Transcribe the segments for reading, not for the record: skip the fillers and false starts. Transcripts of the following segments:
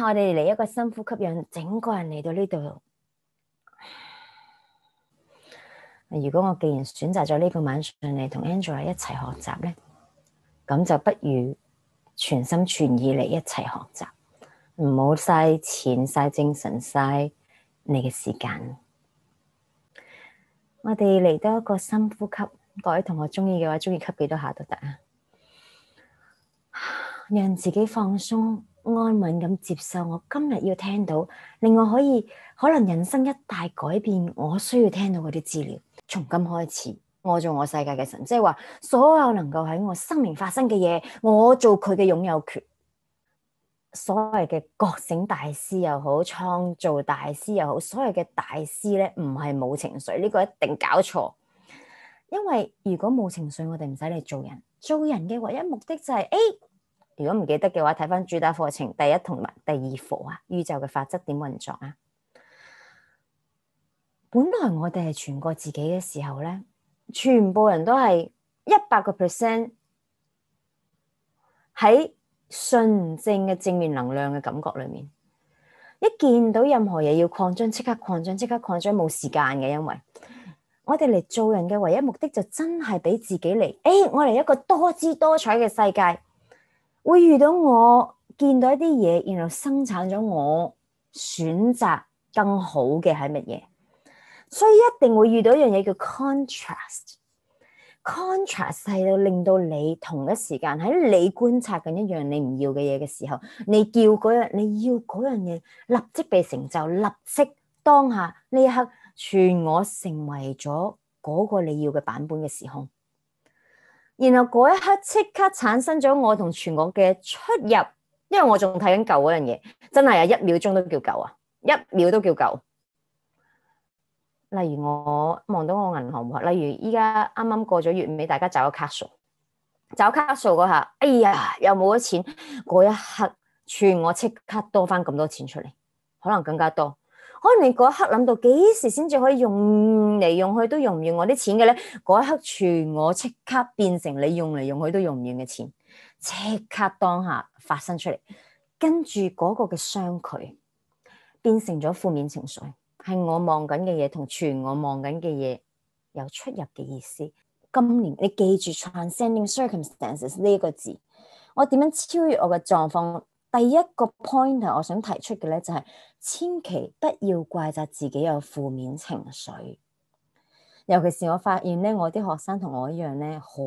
我哋嚟一個深呼吸，讓整個人嚟到呢度。如果我既然選擇咗呢個晚上嚟同 Angela 一齊學習咧，咁就不如全心全意嚟一齊學習，唔好嘥錢、嘥精神、嘥你嘅時間。我哋嚟多一個深呼吸，各位同學鍾意嘅話，鍾意吸幾多下都得啊！讓自己放鬆、安穩咁接受我今日要聽到，令我可能人生一大改變，我需要聽到嗰啲資料。從今開始，我做我世界嘅神，即係話所有能夠喺我生命發生嘅嘢，我做佢嘅擁有權。所謂嘅覺醒大師又好，創造大師又好，所謂嘅大師咧，唔係冇情緒，呢個一定搞錯。因為如果冇情緒，我哋唔使嚟做人。做人嘅唯一目的就係如果唔記得嘅話，睇翻主打課程第一同埋第二課啊，宇宙嘅法則點運作啊。本來我哋係全過自己嘅時候咧，全部人都係100%喺純正嘅正面能量嘅感覺裏面。一見到任何嘢要擴張，即刻擴張，即刻擴張，冇時間嘅。因為我哋嚟做人嘅唯一目的就真係俾自己嚟，我嚟一個多姿多彩嘅世界，會遇到我見到一啲嘢，然後生產咗我選擇更好嘅係乜嘢。所以一定會遇到一樣嘢叫 contrast 係要令到你同一時間喺你觀察緊一樣你唔要嘅嘢嘅時候，你要嗰樣嘢立即被成就，立即當下呢一刻全我成為咗嗰個你要嘅版本嘅時空，然後嗰一刻即刻產生咗我同全我嘅出入。因為我仲睇緊舊嗰樣嘢，真係1秒鐘都叫舊啊，1秒都叫舊。例如我望到我銀行戶，例如依家啱啱過咗月尾，大家找卡數嗰下，又冇咗錢，嗰一刻全我即刻多翻咁多錢出嚟，可能更加多。可能你嗰一刻諗到幾時先至可以用嚟用去都用唔完我啲錢嘅咧，嗰一刻全我即刻變成你用嚟用去都用唔完嘅錢，即刻當下發生出嚟，跟住嗰個嘅相距變成咗負面情緒。係我望緊嘅嘢同全我望緊嘅嘢有出入嘅意思。今年你記住 transcending circumstances 呢個字，我點樣超越我嘅狀況？第一個 point 我想提出嘅咧就係，千祈不要怪責自己有負面情緒。尤其是我發現咧，我啲學生同我一樣咧，好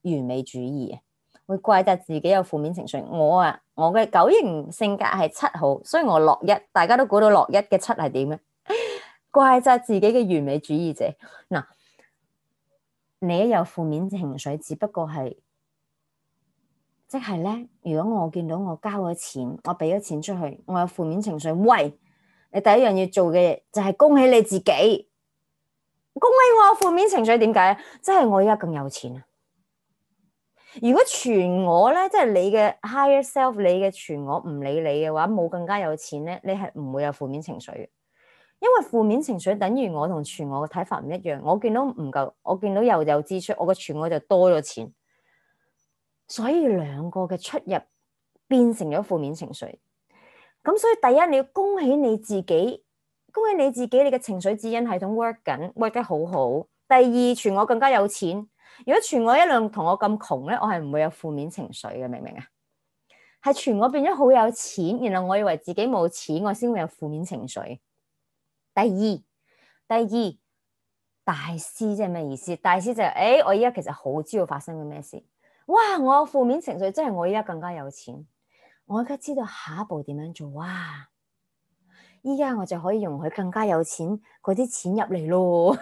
完美主義，會怪責自己有負面情緒。我嘅9型性格係7號，所以我落1，大家都估到落1嘅7係點咧？怪責自己嘅完美主義者。嗱，你一有負面情緒，只不過係即係咧。如果我見到我交咗錢，我俾咗錢出去，我有負面情緒，喂，你第一樣要做嘅嘢就係恭喜你自己，恭喜我有負面情緒。點解？即係我而家更有錢啊！如果全我咧，即係你嘅 higher self， 你嘅全我唔理你嘅話，冇更加有錢咧，你係唔會有負面情緒嘅。因為負面情緒等於我同全我嘅睇法唔一樣，我見到唔夠，我見到又有支出，我個全我就多咗錢，所以兩個嘅出入變成咗負面情緒。咁所以第一，你要恭喜你自己，你嘅情緒指引系統 work 得好好。第二，全我更加有錢。如果全我一樣同我咁窮咧，我係唔會有負面情緒嘅，明唔明啊？係全我變咗好有錢，然後我以為自己冇錢，我先會有負面情緒。第二，大師即係咩意思？大師就係，我依家其實好知道發生咗咩事。哇！我有負面情緒，即係我依家更加有錢。我而家知道下一步點樣做。哇！依家我就可以容許更加有錢嗰啲錢入嚟咯。